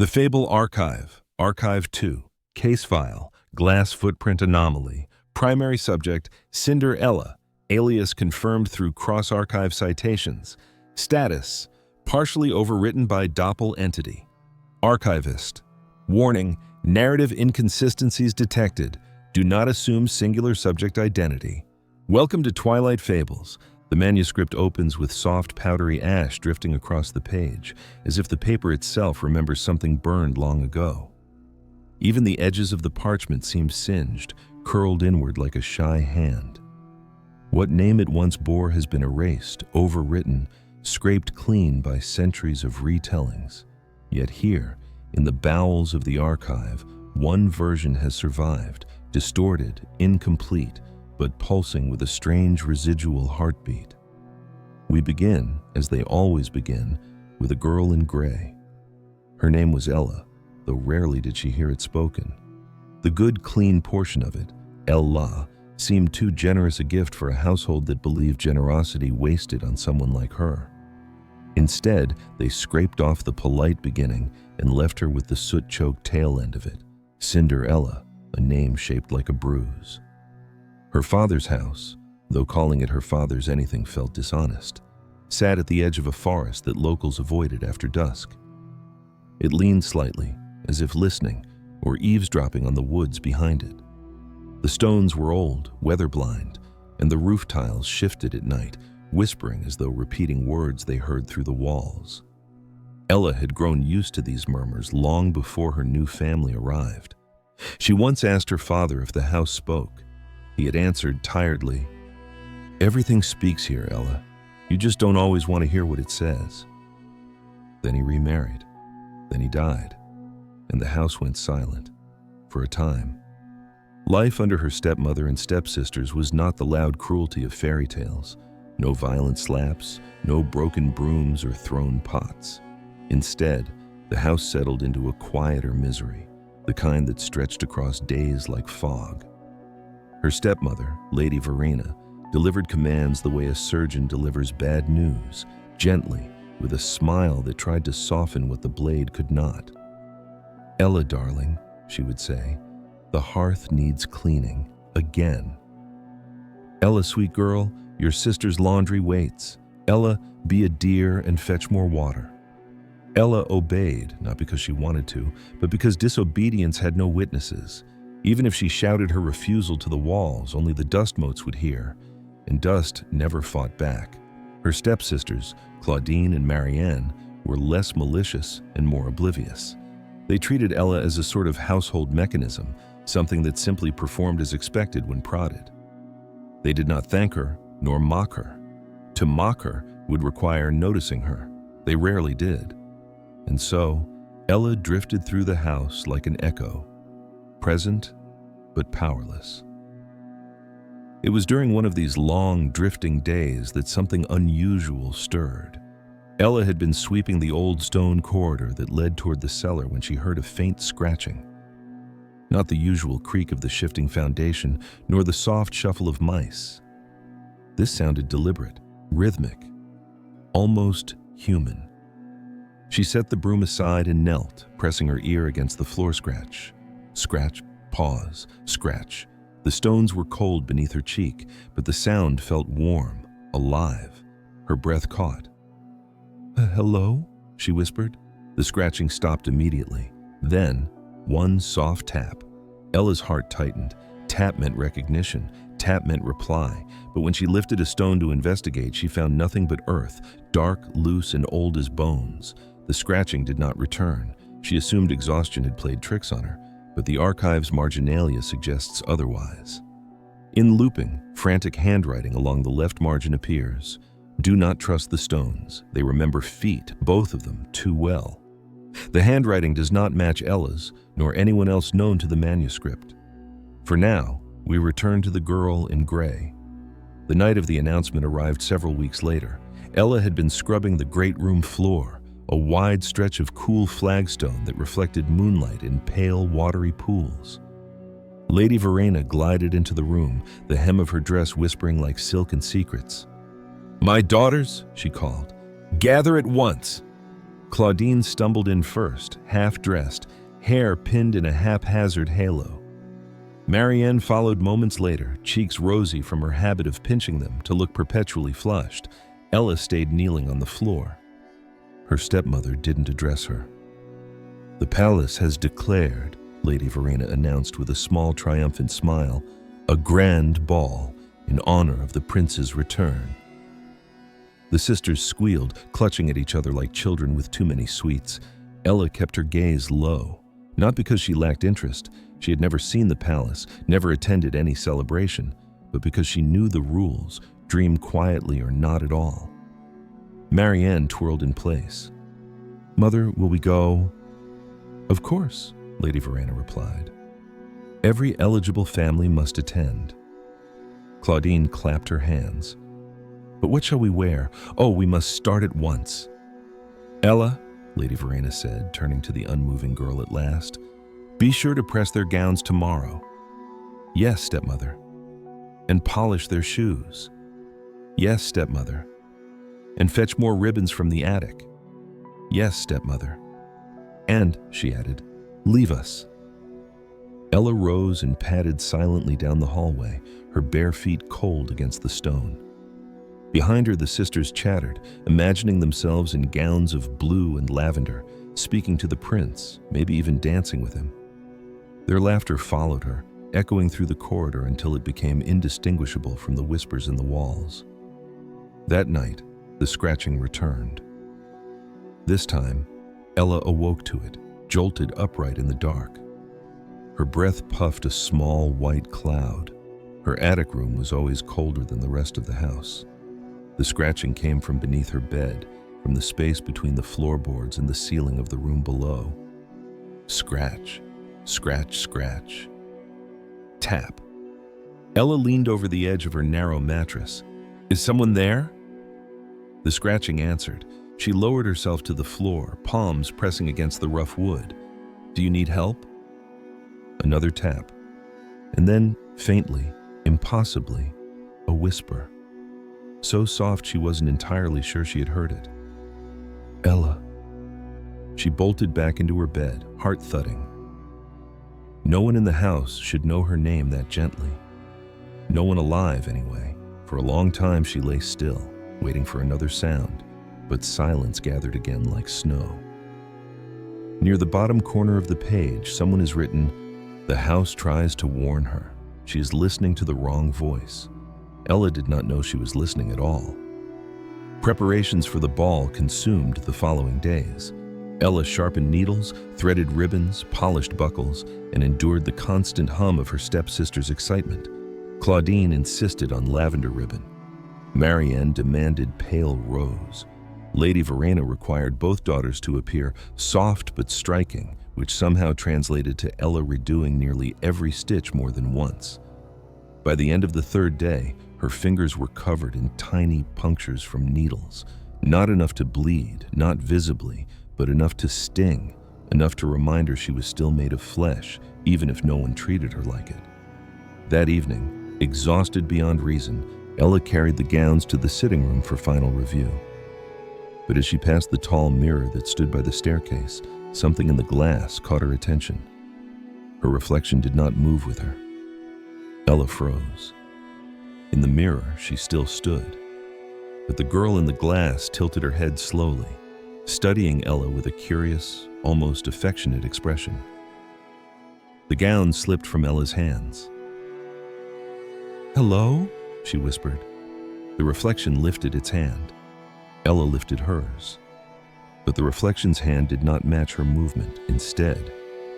The Fable Archive, Archive 2, Case File, Glass Footprint Anomaly, Primary Subject, Cinderella, alias confirmed through cross-archive citations. Status, partially overwritten by Doppel entity. Archivist, warning, narrative inconsistencies detected. Do not assume singular subject identity. Welcome to Twilight Fables. The manuscript opens with soft, powdery ash drifting across the page, as if the paper itself remembers something burned long ago. Even the edges of the parchment seem singed, curled inward like a shy hand. What name it once bore has been erased, overwritten, scraped clean by centuries of retellings. Yet here, in the bowels of the archive, one version has survived, distorted, incomplete, but pulsing with a strange residual heartbeat. We begin, as they always begin, with a girl in gray. Her name was Ella, though rarely did she hear it spoken. The good, clean portion of it, Ella, seemed too generous a gift for a household that believed generosity wasted on someone like her. Instead, they scraped off the polite beginning and left her with the soot-choked tail end of it, Cinderella, a name shaped like a bruise. Her father's house, though calling it her father's anything felt dishonest, sat at the edge of a forest that locals avoided after dusk. It leaned slightly, as if listening or eavesdropping on the woods behind it. The stones were old, weather-blind, and the roof tiles shifted at night, whispering as though repeating words they heard through the walls. Ella had grown used to these murmurs long before her new family arrived. She once asked her father if the house spoke. He had answered tiredly, "Everything speaks here, Ella. You just don't always want to hear what it says." Then he remarried. Then he died. And the house went silent. For a time. Life under her stepmother and stepsisters was not the loud cruelty of fairy tales. No violent slaps, no broken brooms or thrown pots. Instead, the house settled into a quieter misery, the kind that stretched across days like fog. Her stepmother, Lady Verena, delivered commands the way a surgeon delivers bad news, gently, with a smile that tried to soften what the blade could not. "Ella, darling," she would say, "the hearth needs cleaning, again. Ella, sweet girl, your sister's laundry waits. Ella, be a dear and fetch more water." Ella obeyed, not because she wanted to, but because disobedience had no witnesses. Even if she shouted her refusal to the walls, only the dust motes would hear, and dust never fought back. Her stepsisters, Claudine and Marianne, were less malicious and more oblivious. They treated Ella as a sort of household mechanism, something that simply performed as expected when prodded. They did not thank her, nor mock her. To mock her would require noticing her. They rarely did. And so, Ella drifted through the house like an echo, present but powerless. It was during one of these long, drifting days that something unusual stirred. Ella had been sweeping the old stone corridor that led toward the cellar when she heard a faint scratching. Not the usual creak of the shifting foundation, nor the soft shuffle of mice. This sounded deliberate, rhythmic, almost human. She set the broom aside and knelt, pressing her ear against the floor scratch. Scratch, pause, scratch. The stones were cold beneath her cheek, but the sound felt warm, alive. Her breath caught. "Hello?" she whispered. The scratching stopped immediately. Then, one soft tap. Ella's heart tightened. Tap meant recognition. Tap meant reply. But when she lifted a stone to investigate, she found nothing but earth, dark, loose, and old as bones. The scratching did not return. She assumed exhaustion had played tricks on her, but the archive's marginalia suggests otherwise. In looping, frantic handwriting along the left margin appears. "Do not trust the stones. They remember feet, both of them, too well." The handwriting does not match Ella's, nor anyone else known to the manuscript. For now, we return to the girl in gray. The night of the announcement arrived several weeks later. Ella had been scrubbing the great room floor, a wide stretch of cool flagstone that reflected moonlight in pale, watery pools. Lady Verena glided into the room, the hem of her dress whispering like silken secrets. "My daughters," she called, "gather at once." Claudine stumbled in first, half-dressed, hair pinned in a haphazard halo. Marianne followed moments later, cheeks rosy from her habit of pinching them to look perpetually flushed. Ella stayed kneeling on the floor. Her stepmother didn't address her. "The palace has declared," Lady Verena announced with a small triumphant smile, "a grand ball in honor of the prince's return." The sisters squealed, clutching at each other like children with too many sweets. Ella kept her gaze low, not because she lacked interest. She had never seen the palace, never attended any celebration, but because she knew the rules, dream quietly or not at all. Marianne twirled in place. "Mother, will we go?" "Of course," Lady Verena replied. "Every eligible family must attend." Claudine clapped her hands. "But what shall we wear? Oh, we must start at once." "Ella," Lady Verena said, turning to the unmoving girl at last, "be sure to press their gowns tomorrow." "Yes, stepmother." "And polish their shoes." "Yes, stepmother." "And fetch more ribbons from the attic." "Yes, stepmother." "And," she added, "leave us." Ella rose and padded silently down the hallway, her bare feet cold against the stone. Behind her, the sisters chattered, imagining themselves in gowns of blue and lavender, speaking to the prince, maybe even dancing with him. Their laughter followed her, echoing through the corridor until it became indistinguishable from the whispers in the walls. That night, the scratching returned. This time, Ella awoke to it, jolted upright in the dark. Her breath puffed a small white cloud. Her attic room was always colder than the rest of the house. The scratching came from beneath her bed, from the space between the floorboards and the ceiling of the room below. Scratch, scratch, scratch. Tap. Ella leaned over the edge of her narrow mattress. "Is someone there?" The scratching answered. She lowered herself to the floor, palms pressing against the rough wood. "Do you need help?" Another tap. And then, faintly, impossibly, a whisper. So soft she wasn't entirely sure she had heard it. "Ella." She bolted back into her bed, heart thudding. No one in the house should know her name that gently. No one alive, anyway. For a long time she lay still, waiting for another sound, but silence gathered again like snow. Near the bottom corner of the page, someone has written, "The house tries to warn her. She is listening to the wrong voice." Ella did not know she was listening at all. Preparations for the ball consumed the following days. Ella sharpened needles, threaded ribbons, polished buckles, and endured the constant hum of her stepsister's excitement. Claudine insisted on lavender ribbon. Marianne demanded pale rose. Lady Verena required both daughters to appear soft but striking, which somehow translated to Ella redoing nearly every stitch more than once. By the end of the third day, her fingers were covered in tiny punctures from needles, not enough to bleed, not visibly, but enough to sting, enough to remind her she was still made of flesh, even if no one treated her like it. That evening, exhausted beyond reason, Ella carried the gowns to the sitting room for final review. But as she passed the tall mirror that stood by the staircase, something in the glass caught her attention. Her reflection did not move with her. Ella froze. In the mirror, she still stood, but the girl in the glass tilted her head slowly, studying Ella with a curious, almost affectionate expression. The gown slipped from Ella's hands. "Hello?" she whispered. The reflection lifted its hand. Ella lifted hers. But the reflection's hand did not match her movement. Instead,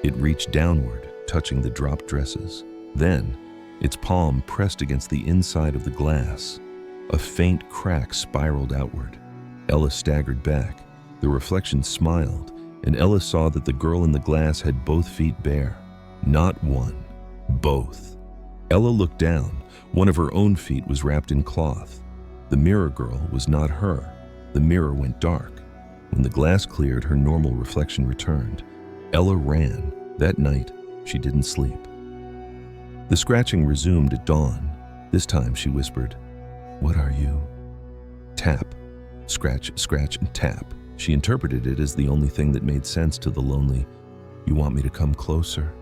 it reached downward, touching the dropped dresses. Then, its palm pressed against the inside of the glass. A faint crack spiraled outward. Ella staggered back. The reflection smiled, and Ella saw that the girl in the glass had both feet bare. Not one, both. Ella looked down. One of her own feet was wrapped in cloth. The mirror girl was not her. The mirror went dark. When the glass cleared, her normal reflection returned. Ella ran. That night, she didn't sleep. The scratching resumed at dawn. This time she whispered, "What are you?" Tap, scratch, scratch, and tap. She interpreted it as the only thing that made sense to the lonely, "You want me to come closer?"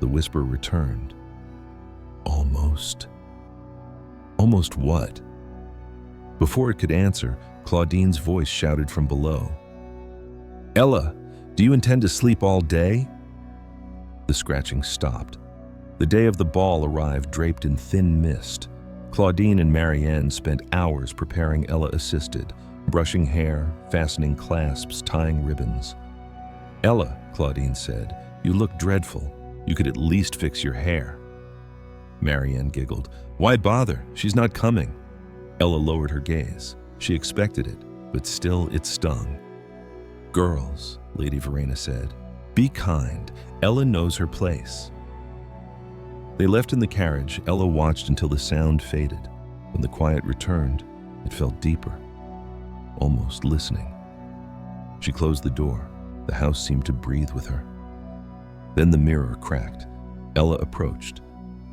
The whisper returned. "Almost." Almost what? Before it could answer, Claudine's voice shouted from below. "Ella, do you intend to sleep all day?" The scratching stopped. The day of the ball arrived draped in thin mist. Claudine and Marianne spent hours preparing Ella assisted, brushing hair, fastening clasps, tying ribbons. "Ella," Claudine said, "you look dreadful. You could at least fix your hair." Marianne giggled. "Why bother? She's not coming." Ella lowered her gaze. She expected it, but still it stung. "Girls," Lady Verena said, "be kind. Ella knows her place." They left in the carriage. Ella watched until the sound faded. When the quiet returned, it felt deeper, almost listening. She closed the door. The house seemed to breathe with her. Then the mirror cracked. Ella approached.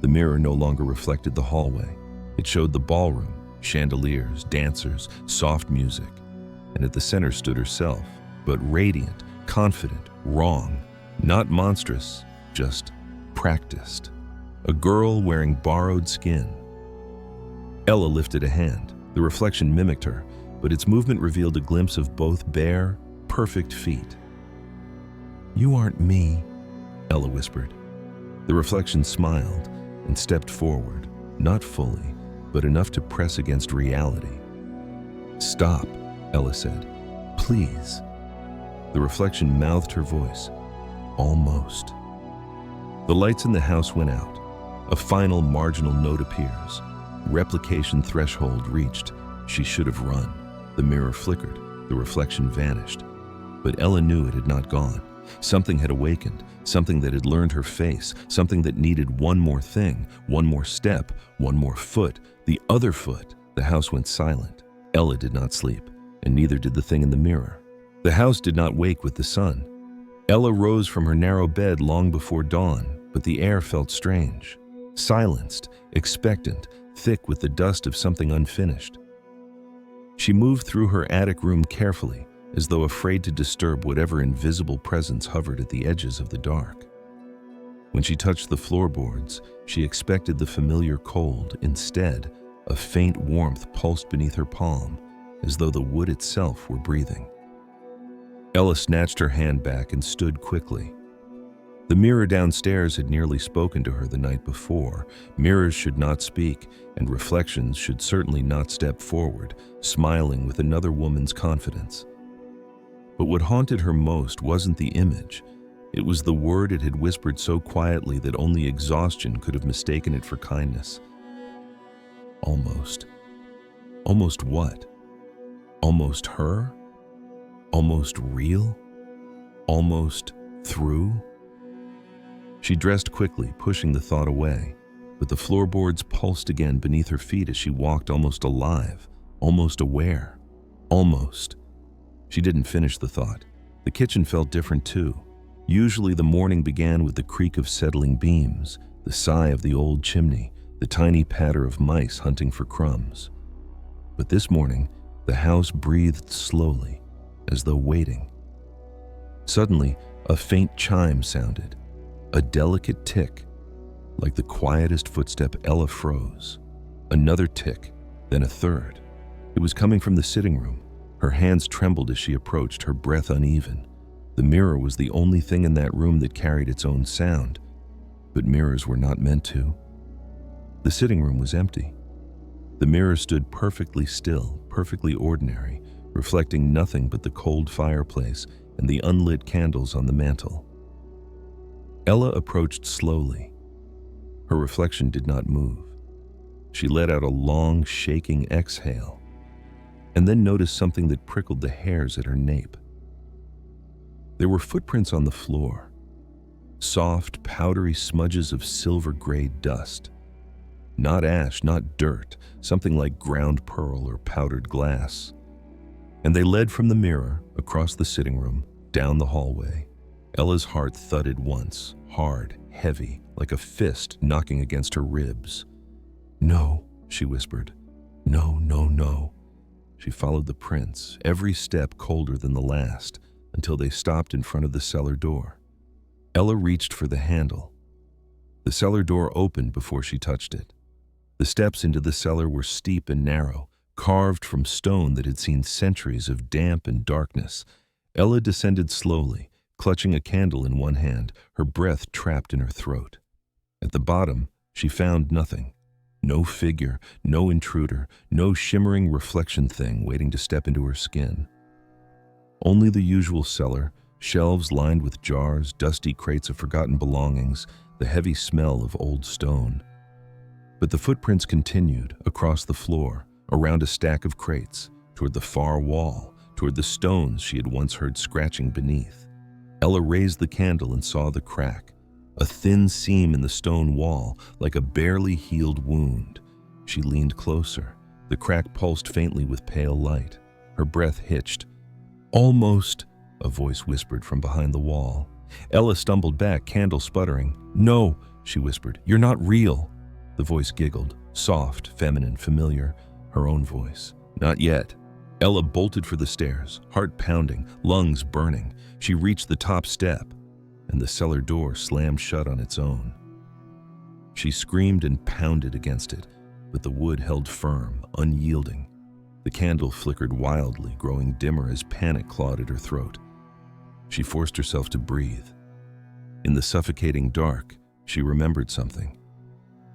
The mirror no longer reflected the hallway. It showed the ballroom, chandeliers, dancers, soft music. And at the center stood herself, but radiant, confident, wrong, not monstrous, just practiced. A girl wearing borrowed skin. Ella lifted a hand. The reflection mimicked her, but its movement revealed a glimpse of both bare, perfect feet. "You aren't me," Ella whispered. The reflection smiled and stepped forward, not fully, but enough to press against reality. "Stop," Ella said. "Please." The reflection mouthed her voice. "Almost." The lights in the house went out. A final marginal note appears. Replication threshold reached. She should have run. The mirror flickered. The reflection vanished. But Ella knew it had not gone. Something had awakened, something that had learned her face, something that needed one more thing, one more step, one more foot, the other foot. The house went silent. Ella did not sleep, and neither did the thing in the mirror. The house did not wake with the sun. Ella rose from her narrow bed long before dawn, but the air felt strange. Silenced, expectant, thick with the dust of something unfinished. She moved through her attic room carefully, as though afraid to disturb whatever invisible presence hovered at the edges of the dark. When she touched the floorboards, she expected the familiar cold. Instead, a faint warmth pulsed beneath her palm, as though the wood itself were breathing. Ella snatched her hand back and stood quickly. The mirror downstairs had nearly spoken to her the night before. Mirrors should not speak, and reflections should certainly not step forward, smiling with another woman's confidence. But what haunted her most wasn't the image. It was the word it had whispered so quietly that only exhaustion could have mistaken it for kindness. Almost. Almost what? Almost her? Almost real? Almost through? She dressed quickly, pushing the thought away, but the floorboards pulsed again beneath her feet as she walked, almost alive, almost aware, almost. She didn't finish the thought. The kitchen felt different too. Usually the morning began with the creak of settling beams, the sigh of the old chimney, the tiny patter of mice hunting for crumbs. But this morning, the house breathed slowly, as though waiting. Suddenly, a faint chime sounded. A delicate tick. Like the quietest footstep, Ella froze. Another tick, then a third. It was coming from the sitting room. Her hands trembled as she approached, her breath uneven. The mirror was the only thing in that room that carried its own sound. But mirrors were not meant to. The sitting room was empty. The mirror stood perfectly still, perfectly ordinary, reflecting nothing but the cold fireplace and the unlit candles on the mantel. Ella approached slowly. Her reflection did not move. She let out a long, shaking exhale, and then noticed something that prickled the hairs at her nape. There were footprints on the floor, soft, powdery smudges of silver-gray dust. Not ash, not dirt, something like ground pearl or powdered glass. And they led from the mirror, across the sitting room, down the hallway. Ella's heart thudded once, hard, heavy, like a fist knocking against her ribs. "No," she whispered. "No, no, no." She followed the prints, every step colder than the last, until they stopped in front of the cellar door. Ella reached for the handle. The cellar door opened before she touched it. The steps into the cellar were steep and narrow, carved from stone that had seen centuries of damp and darkness. Ella descended slowly, clutching a candle in one hand, her breath trapped in her throat. At the bottom, she found nothing. No figure, no intruder, no shimmering reflection thing waiting to step into her skin. Only the usual cellar, shelves lined with jars, dusty crates of forgotten belongings, the heavy smell of old stone. But the footprints continued, across the floor, around a stack of crates, toward the far wall, toward the stones she had once heard scratching beneath. Ella raised the candle and saw the crack, a thin seam in the stone wall, like a barely healed wound. She leaned closer. The crack pulsed faintly with pale light. Her breath hitched. "Almost," a voice whispered from behind the wall. Ella stumbled back, candle sputtering. "No," she whispered, "you're not real." The voice giggled, soft, feminine, familiar, her own voice. "Not yet." Ella bolted for the stairs, heart pounding, lungs burning. She reached the top step, and the cellar door slammed shut on its own. She screamed and pounded against it, but the wood held firm, unyielding. The candle flickered wildly, growing dimmer as panic clawed at her throat. She forced herself to breathe. In the suffocating dark, she remembered something.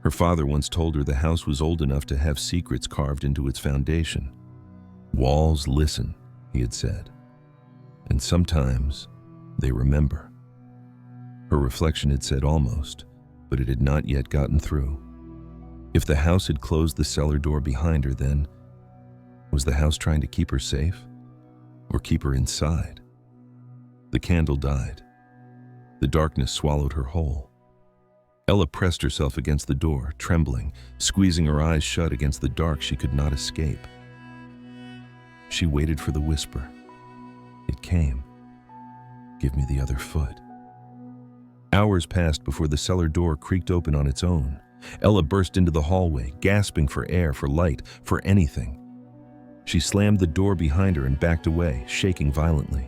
Her father once told her the house was old enough to have secrets carved into its foundation. "Walls listen," he had said, "and sometimes they remember." Her reflection had said almost, but it had not yet gotten through. If the house had closed the cellar door behind her, then was the house trying to keep her safe or keep her inside? The candle died. The darkness swallowed her whole. Ella pressed herself against the door, trembling, squeezing her eyes shut against the dark she could not escape. She waited for the whisper. It came. "Give me the other foot." Hours passed before the cellar door creaked open on its own. Ella burst into the hallway, gasping for air, for light, for anything. She slammed the door behind her and backed away, shaking violently.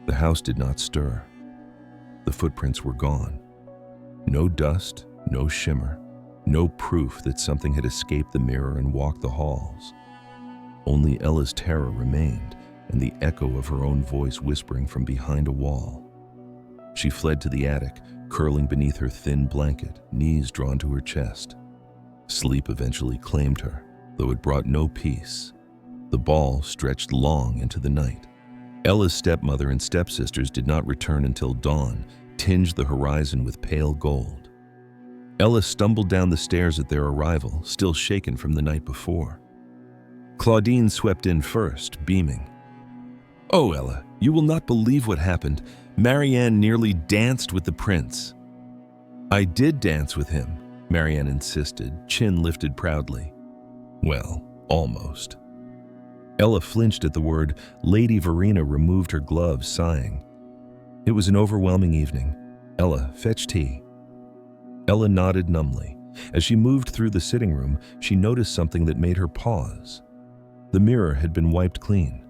The house did not stir. The footprints were gone. No dust, no shimmer, no proof that something had escaped the mirror and walked the halls. Only Ella's terror remained, and the echo of her own voice whispering from behind a wall. She fled to the attic, curling beneath her thin blanket, knees drawn to her chest. Sleep eventually claimed her, though it brought no peace. The ball stretched long into the night. Ella's stepmother and stepsisters did not return until dawn, tinged the horizon with pale gold. Ella stumbled down the stairs at their arrival, still shaken from the night before. Claudine swept in first, beaming. "Oh, Ella, you will not believe what happened. Marianne nearly danced with the prince." "I did dance with him," Marianne insisted, chin lifted proudly. "Well, almost." Ella flinched at the word. Lady Verena removed her gloves, sighing. It was an overwhelming evening. "Ella, fetch tea." Ella nodded numbly. As she moved through the sitting room, she noticed something that made her pause. The mirror had been wiped clean.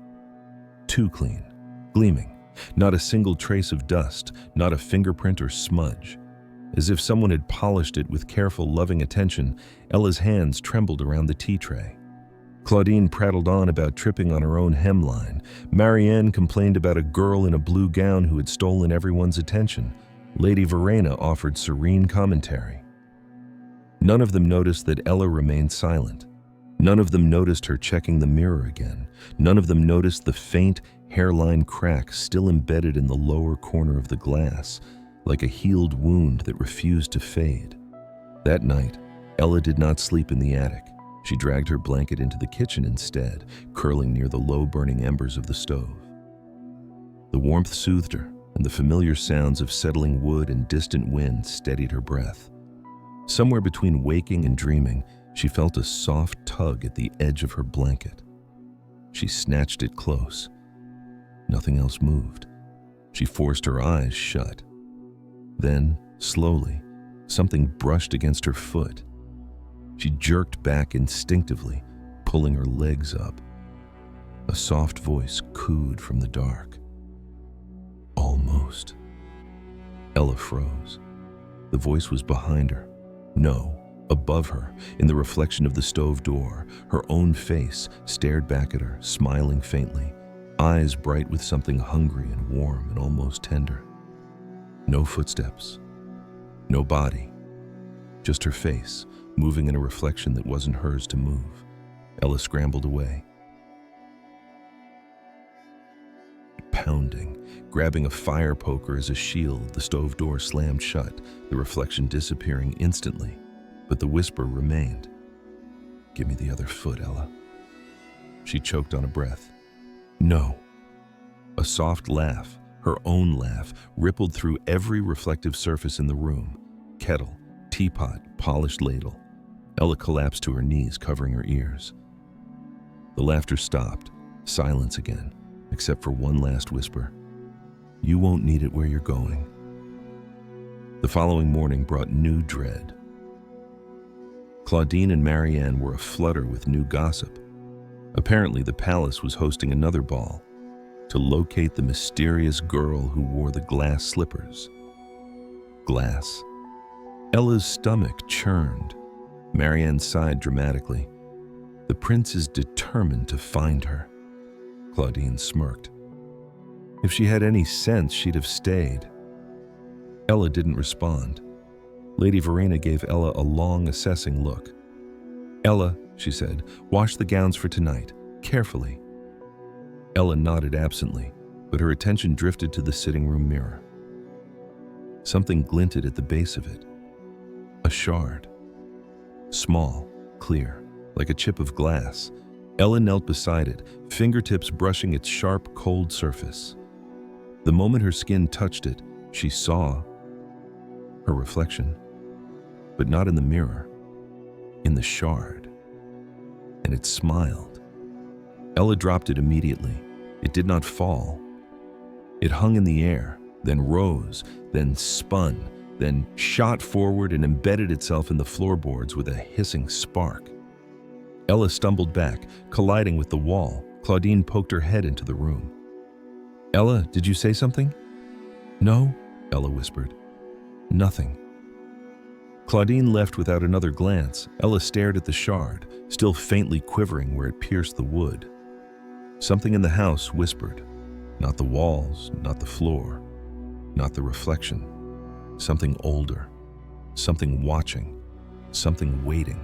Too clean, gleaming. Not a single trace of dust, not a fingerprint or smudge. As if someone had polished it with careful, loving attention, Ella's hands trembled around the tea tray. Claudine prattled on about tripping on her own hemline. Marianne complained about a girl in a blue gown who had stolen everyone's attention. Lady Verena offered serene commentary. None of them noticed that Ella remained silent. None of them noticed her checking the mirror again. None of them noticed the faint, hairline crack still embedded in the lower corner of the glass, like a healed wound that refused to fade. That night, Ella did not sleep in the attic. She dragged her blanket into the kitchen instead, curling near the low-burning embers of the stove. The warmth soothed her, and the familiar sounds of settling wood and distant wind steadied her breath. Somewhere between waking and dreaming, she felt a soft tug at the edge of her blanket. She snatched it close. Nothing else moved. She forced her eyes shut. Then, slowly, something brushed against her foot. She jerked back instinctively, pulling her legs up. A soft voice cooed from the dark. Almost. Ella froze. The voice was behind her. No, above her, in the reflection of the stove door. Her own face stared back at her, smiling faintly, eyes bright with something hungry and warm and almost tender. No footsteps. No body. Just her face, moving in a reflection that wasn't hers to move. Ella scrambled away. Pounding, grabbing a fire poker as a shield, the stove door slammed shut, the reflection disappearing instantly, but the whisper remained. "Give me the other foot, Ella." She choked on a breath. "No." A soft laugh, her own laugh, rippled through every reflective surface in the room. Kettle, teapot, polished ladle. Ella collapsed to her knees, covering her ears. The laughter stopped, silence again, except for one last whisper. "You won't need it where you're going." The following morning brought new dread. Claudine and Marianne were aflutter with new gossip. Apparently, the palace was hosting another ball to locate the mysterious girl who wore the glass slippers. Glass. Ella's stomach churned. Marianne sighed dramatically. "The prince is determined to find her." Claudine smirked. "If she had any sense, she'd have stayed." Ella didn't respond. Lady Verena gave Ella a long, assessing look. "Ella," she said, "wash the gowns for tonight, carefully." Ella nodded absently, but her attention drifted to the sitting room mirror. Something glinted at the base of it. A shard. Small, clear, like a chip of glass. Ella knelt beside it, fingertips brushing its sharp, cold surface. The moment her skin touched it, she saw her reflection, but not in the mirror, in the shard. And it smiled. Ella dropped it immediately. It did not fall. It hung in the air, then rose, then spun, then shot forward and embedded itself in the floorboards with a hissing spark. Ella stumbled back, colliding with the wall. Claudine poked her head into the room. "Ella, did you say something?" "No," Ella whispered. "Nothing." Claudine left without another glance. Ella stared at the shard, still faintly quivering where it pierced the wood. Something in the house whispered. Not the walls, not the floor, not the reflection. Something older, something watching, something waiting.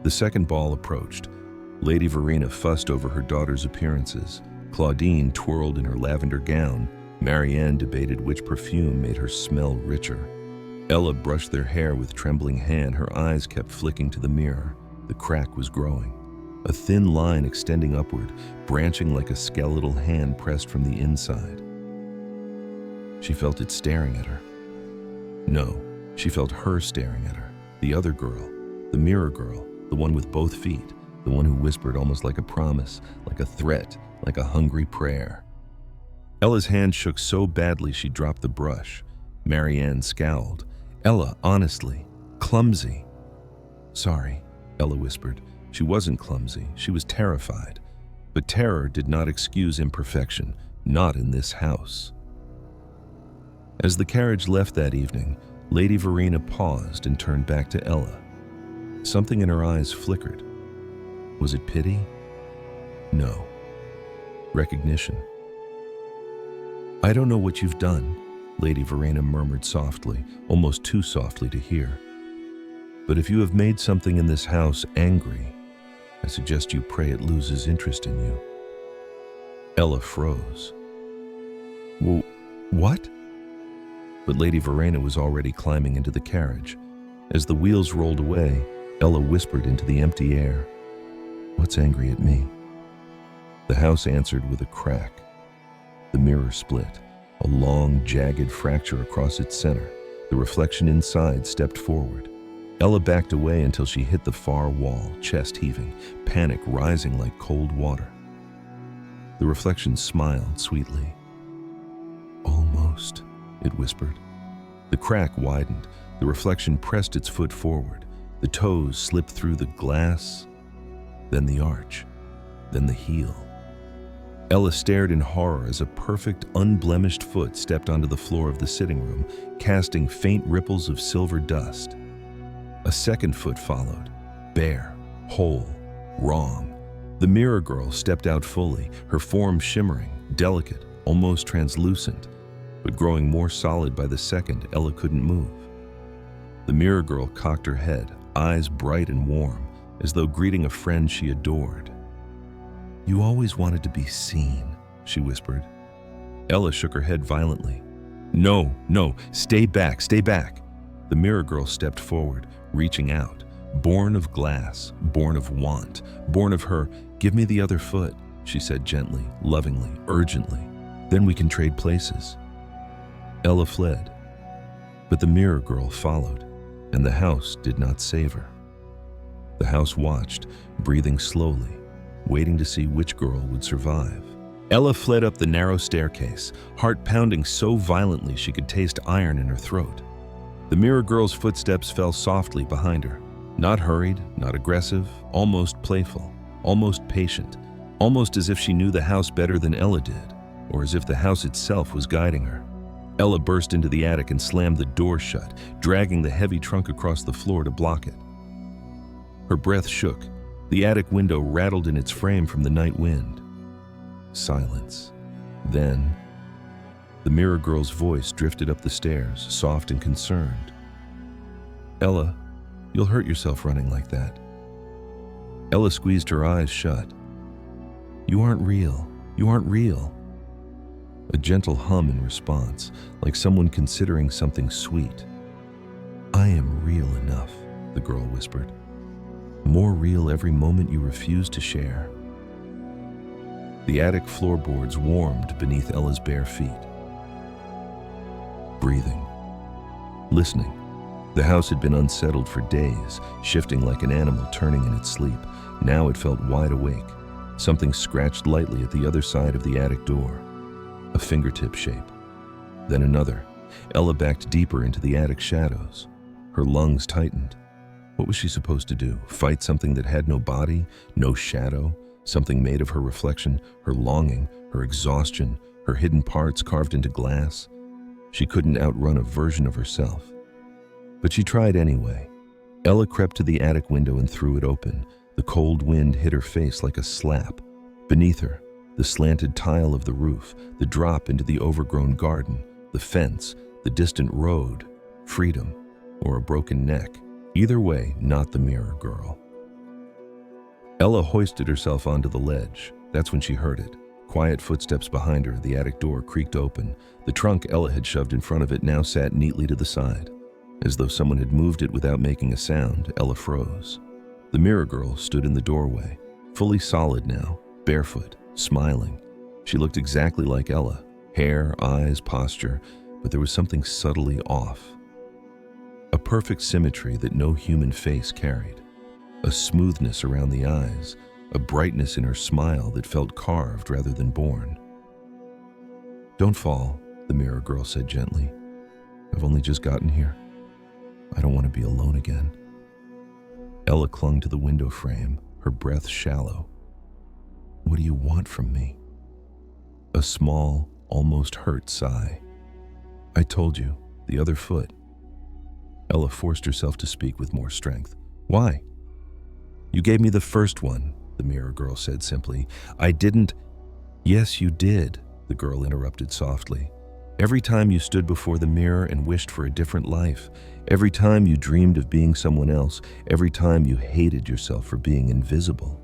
The second ball approached. Lady Verena fussed over her daughter's appearances. Claudine twirled in her lavender gown. Marianne debated which perfume made her smell richer. Ella brushed their hair with trembling hand. Her eyes kept flicking to the mirror. The crack was growing. A thin line extending upward, branching like a skeletal hand pressed from the inside. She felt it staring at her. No, she felt her staring at her. The other girl, the mirror girl, the one with both feet, the one who whispered almost like a promise, like a threat, like a hungry prayer. Ella's hand shook so badly she dropped the brush. Marianne scowled. "Ella, honestly, clumsy." "Sorry," Ella whispered. She wasn't clumsy, she was terrified. But terror did not excuse imperfection, not in this house. As the carriage left that evening, Lady Verena paused and turned back to Ella. Something in her eyes flickered. Was it pity? No. Recognition. "I don't know what you've done," Lady Verena murmured softly, almost too softly to hear. "But if you have made something in this house angry, I suggest you pray it loses interest in you." Ella froze. What? But Lady Verena was already climbing into the carriage. As the wheels rolled away, Ella whispered into the empty air, "What's angry at me?" The house answered with a crack. The mirror split, a long, jagged fracture across its center. The reflection inside stepped forward. Ella backed away until she hit the far wall, chest heaving, panic rising like cold water. The reflection smiled sweetly. "Almost," it whispered. The crack widened. The reflection pressed its foot forward. The toes slipped through the glass, then the arch, then the heel. Ella stared in horror as a perfect, unblemished foot stepped onto the floor of the sitting room, casting faint ripples of silver dust. A second foot followed, bare, whole, wrong. The mirror girl stepped out fully, her form shimmering, delicate, almost translucent, but growing more solid by the second Ella couldn't move. The mirror girl cocked her head, eyes bright and warm, as though greeting a friend she adored. "You always wanted to be seen," she whispered. Ella shook her head violently. No, stay back, stay back." The mirror girl stepped forward, reaching out, born of glass, born of want, born of her, "Give me the other foot," she said gently, lovingly, urgently. "Then we can trade places." Ella fled, but the mirror girl followed, and the house did not save her. The house watched, breathing slowly, waiting to see which girl would survive. Ella fled up the narrow staircase, heart pounding so violently she could taste iron in her throat. The mirror girl's footsteps fell softly behind her, not hurried, not aggressive, almost playful, almost patient, almost as if she knew the house better than Ella did, or as if the house itself was guiding her. Ella burst into the attic and slammed the door shut, dragging the heavy trunk across the floor to block it. Her breath shook. The attic window rattled in its frame from the night wind. Silence. Then, the mirror girl's voice drifted up the stairs, soft and concerned. "Ella, you'll hurt yourself running like that." Ella squeezed her eyes shut. "You aren't real. You aren't real." A gentle hum in response, like someone considering something sweet. "I am real enough," the girl whispered. "More real every moment you refuse to share." The attic floorboards warmed beneath Ella's bare feet. Breathing. Listening. The house had been unsettled for days, shifting like an animal turning in its sleep. Now it felt wide awake. Something scratched lightly at the other side of the attic door. A fingertip shape. Then another. Ella backed deeper into the attic shadows. Her lungs tightened. What was she supposed to do? Fight something that had no body, no shadow? Something made of her reflection, her longing, her exhaustion, her hidden parts carved into glass? She couldn't outrun a version of herself. But she tried anyway. Ella crept to the attic window and threw it open. The cold wind hit her face like a slap. Beneath her, the slanted tile of the roof, the drop into the overgrown garden, the fence, the distant road, freedom, or a broken neck. Either way, not the mirror girl. Ella hoisted herself onto the ledge. That's when she heard it. Quiet footsteps behind her, the attic door creaked open. The trunk Ella had shoved in front of it now sat neatly to the side. As though someone had moved it without making a sound, Ella froze. The mirror girl stood in the doorway, fully solid now, barefoot, smiling. She looked exactly like Ella, hair, eyes, posture, but there was something subtly off. A perfect symmetry that no human face carried. A smoothness around the eyes, a brightness in her smile that felt carved rather than born. "Don't fall," the mirror girl said gently. "I've only just gotten here. I don't want to be alone again." Ella clung to the window frame, her breath shallow. "What do you want from me?" A small, almost hurt sigh. "I told you, the other foot." Ella forced herself to speak with more strength. "Why?" "You gave me the first one," the mirror girl said simply. "I didn't—" "Yes, you did," the girl interrupted softly. "Every time you stood before the mirror and wished for a different life, every time you dreamed of being someone else, every time you hated yourself for being invisible."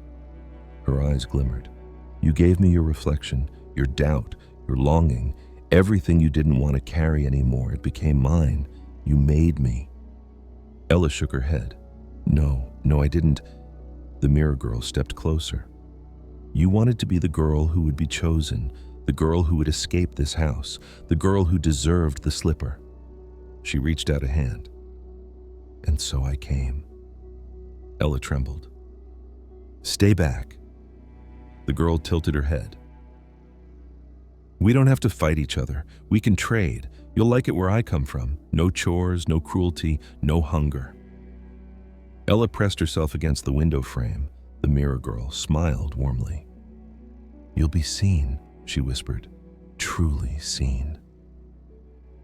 Her eyes glimmered. "You gave me your reflection, your doubt, your longing, everything you didn't want to carry anymore. It became mine. You made me." Ella shook her head. No, I didn't." The mirror girl stepped closer. "You wanted to be the girl who would be chosen, the girl who would escape this house, the girl who deserved the slipper." She reached out a hand. "And so I came." Ella trembled. "Stay back." The girl tilted her head. "We don't have to fight each other. We can trade. You'll like it where I come from. No chores, no cruelty, no hunger." Ella pressed herself against the window frame. The mirror girl smiled warmly. "You'll be seen," she whispered. "Truly seen."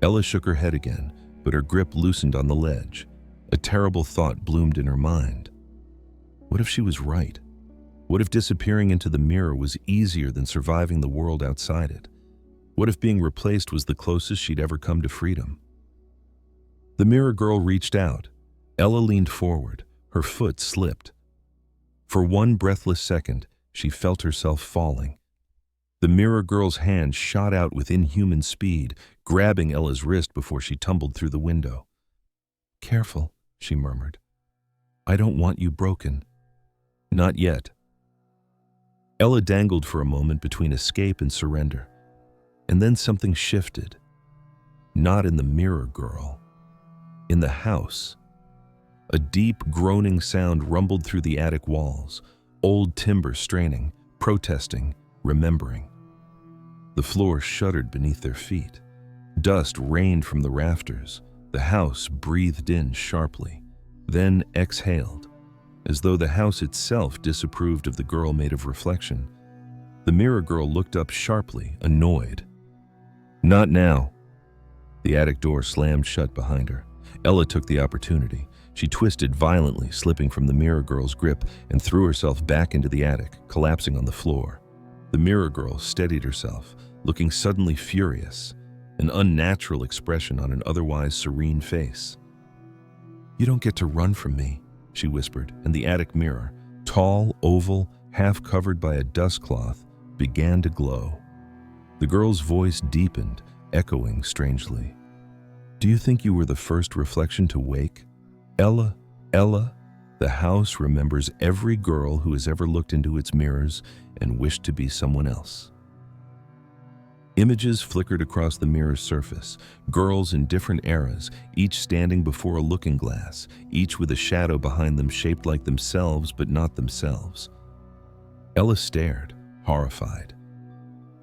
Ella shook her head again, but her grip loosened on the ledge. A terrible thought bloomed in her mind. What if she was right? What if disappearing into the mirror was easier than surviving the world outside it? What if being replaced was the closest she'd ever come to freedom? The mirror girl reached out. Ella leaned forward. Her foot slipped. For one breathless second, she felt herself falling. The mirror girl's hand shot out with inhuman speed, grabbing Ella's wrist before she tumbled through the window. "Careful," she murmured. "I don't want you broken." "Not yet." Ella dangled for a moment between escape and surrender. And then something shifted. Not in the mirror girl. In the house. A deep, groaning sound rumbled through the attic walls, old timber straining, protesting, remembering. The floor shuddered beneath their feet. Dust rained from the rafters. The house breathed in sharply, then exhaled, as though the house itself disapproved of the girl made of reflection. The mirror girl looked up sharply, annoyed. "Not now." The attic door slammed shut behind her. Ella took the opportunity. She twisted violently, slipping from the mirror girl's grip, and threw herself back into the attic, collapsing on the floor. The mirror girl steadied herself, looking suddenly furious, an unnatural expression on an otherwise serene face. "You don't get to run from me," she whispered, and the attic mirror, tall, oval, half covered by a dust cloth, began to glow. The girl's voice deepened, echoing strangely. "Do you think you were the first reflection to wake? Ella, Ella, the house remembers every girl who has ever looked into its mirrors and wished to be someone else." Images flickered across the mirror's surface, girls in different eras, each standing before a looking glass, each with a shadow behind them shaped like themselves but not themselves. Ella stared, horrified.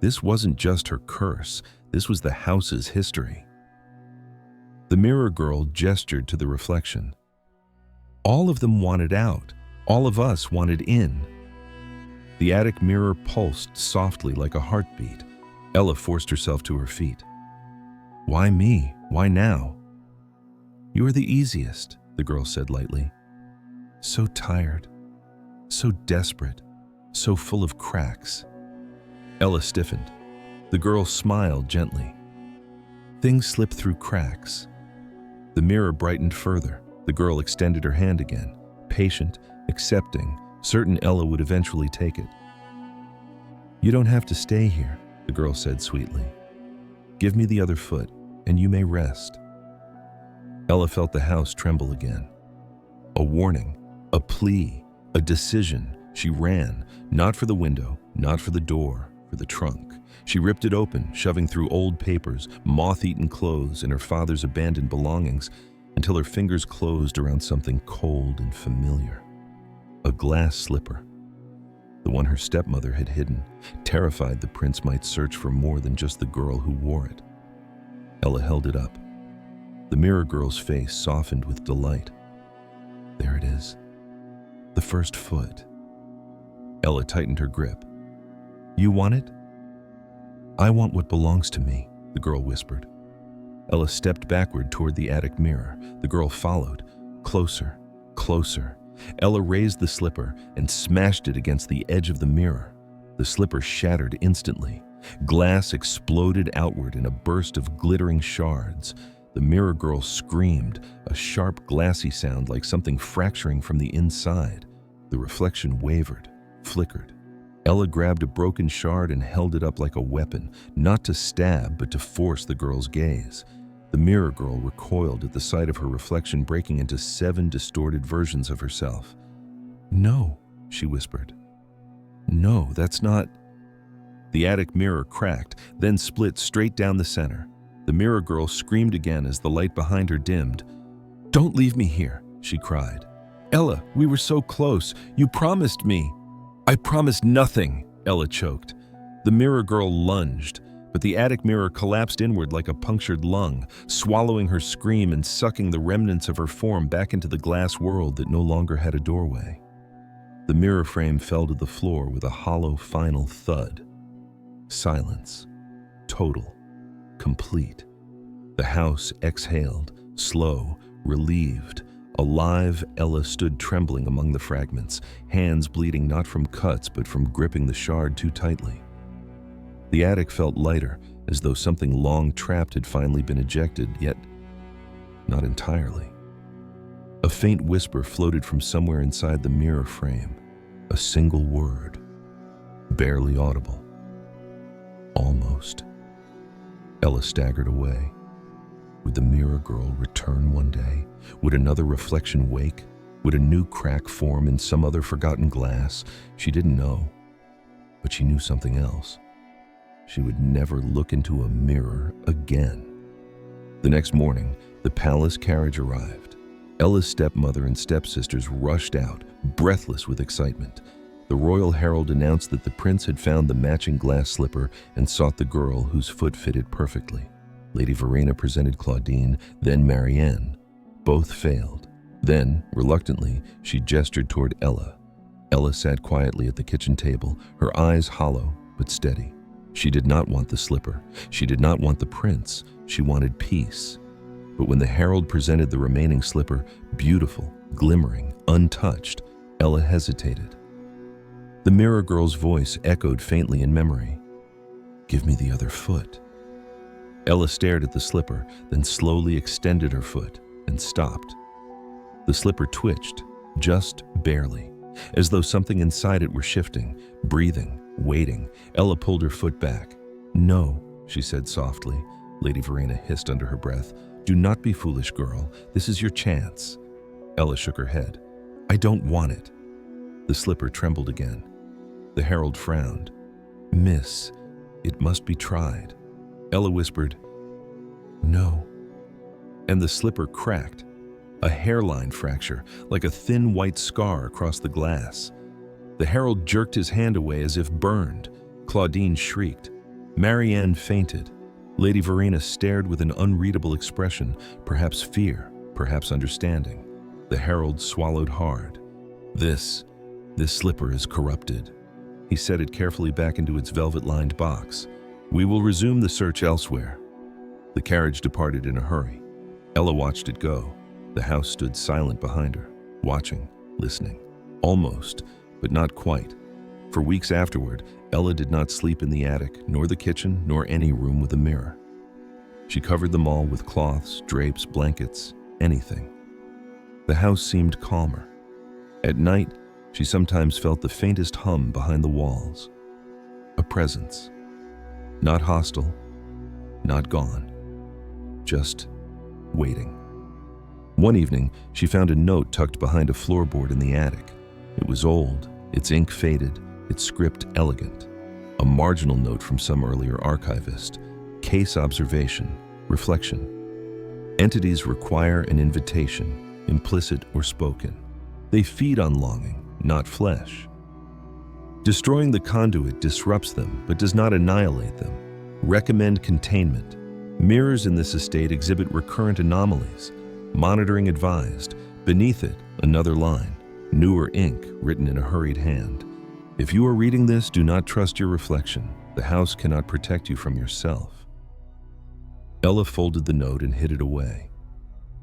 This wasn't just her curse, this was the house's history. The mirror girl gestured to the reflection. "All of them wanted out. All of us wanted in." The attic mirror pulsed softly like a heartbeat. Ella forced herself to her feet. "Why me? Why now?" "You are the easiest," the girl said lightly. "So tired, so desperate, so full of cracks." Ella stiffened. The girl smiled gently. "Things slip through cracks." The mirror brightened further. The girl extended her hand again, patient, accepting, certain Ella would eventually take it. "You don't have to stay here," the girl said sweetly. "Give me the other foot, and you may rest." Ella felt the house tremble again. A warning, a plea, a decision. She ran, not for the window, not for the door, for the trunk. She ripped it open, shoving through old papers, moth-eaten clothes, and her father's abandoned belongings, until her fingers closed around something cold and familiar. A glass slipper. The one her stepmother had hidden, terrified the prince might search for more than just the girl who wore it. Ella held it up. The mirror girl's face softened with delight. "There it is. The first foot." Ella tightened her grip. "You want it?" "I want what belongs to me," the girl whispered. Ella stepped backward toward the attic mirror. The girl followed. Closer, closer. Ella raised the slipper and smashed it against the edge of the mirror. The slipper shattered instantly. Glass exploded outward in a burst of glittering shards. The mirror girl screamed, a sharp, glassy sound like something fracturing from the inside. The reflection wavered, flickered. Ella grabbed a broken shard and held it up like a weapon, not to stab, but to force the girl's gaze. The mirror girl recoiled at the sight of her reflection breaking into 7 distorted versions of herself. "No," she whispered. "No, that's not..." The attic mirror cracked, then split straight down the center. The mirror girl screamed again as the light behind her dimmed. "Don't leave me here," she cried. "Ella, we were so close. You promised me." "I promised nothing," Ella choked. The mirror girl lunged, but the attic mirror collapsed inward like a punctured lung, swallowing her scream and sucking the remnants of her form back into the glass world that no longer had a doorway. The mirror frame fell to the floor with a hollow, final thud. Silence. Total. Complete. The house exhaled, slow, relieved. Alive, Ella stood trembling among the fragments, hands bleeding not from cuts but from gripping the shard too tightly. The attic felt lighter, as though something long trapped had finally been ejected, yet not entirely. A faint whisper floated from somewhere inside the mirror frame, a single word, barely audible. Almost. Ella staggered away. Would the mirror girl return one day? Would another reflection wake? Would a new crack form in some other forgotten glass? She didn't know, but she knew something else. She would never look into a mirror again. The next morning, the palace carriage arrived. Ella's stepmother and stepsisters rushed out, breathless with excitement. The royal herald announced that the prince had found the matching glass slipper and sought the girl whose foot fitted perfectly. Lady Verena presented Claudine, then Marianne. Both failed. Then, reluctantly, she gestured toward Ella. Ella sat quietly at the kitchen table, her eyes hollow but steady. She did not want the slipper. She did not want the prince. She wanted peace. But when the herald presented the remaining slipper, beautiful, glimmering, untouched, Ella hesitated. The mirror girl's voice echoed faintly in memory. "Give me the other foot." Ella stared at the slipper, then slowly extended her foot and stopped. The slipper twitched, just barely, as though something inside it were shifting, breathing, waiting. Ella pulled her foot back. "No," she said softly. Lady Verena hissed under her breath. "Do not be foolish, girl. This is your chance." Ella shook her head. "I don't want it." The slipper trembled again. The herald frowned. "Miss, it must be tried." Ella whispered, "No." And the slipper cracked, a hairline fracture, like a thin white scar across the glass. The herald jerked his hand away as if burned. Claudine shrieked. Marianne fainted. Lady Verena stared with an unreadable expression, perhaps fear, perhaps understanding. The herald swallowed hard. This slipper is corrupted." He set it carefully back into its velvet-lined box. "We will resume the search elsewhere." The carriage departed in a hurry. Ella watched it go. The house stood silent behind her, watching, listening. Almost, but not quite. For weeks afterward, Ella did not sleep in the attic, nor the kitchen, nor any room with a mirror. She covered them all with cloths, drapes, blankets, anything. The house seemed calmer. At night, she sometimes felt the faintest hum behind the walls. A presence. Not hostile, not gone. Just waiting. One evening, she found a note tucked behind a floorboard in the attic. It was old, its ink faded, its script elegant. A marginal note from some earlier archivist. Case observation, reflection. Entities require an invitation, implicit or spoken. They feed on longing, not flesh. Destroying the conduit disrupts them, but does not annihilate them. Recommend containment. Mirrors in this estate exhibit recurrent anomalies. Monitoring advised. Beneath it, another line. Newer ink written in a hurried hand. If you are reading this, do not trust your reflection. The house cannot protect you from yourself. Ella folded the note and hid it away.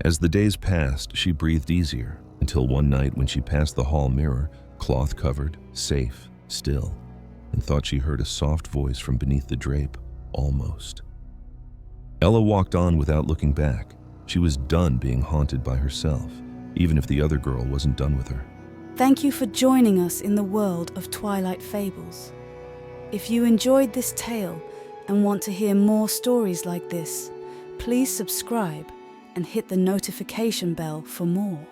As the days passed, she breathed easier, until one night when she passed the hall mirror, cloth-covered, safe, still, and thought she heard a soft voice from beneath the drape, almost. Ella walked on without looking back. She was done being haunted by herself, even if the other girl wasn't done with her. Thank you for joining us in the world of Twilight Fables. If you enjoyed this tale and want to hear more stories like this, please subscribe and hit the notification bell for more.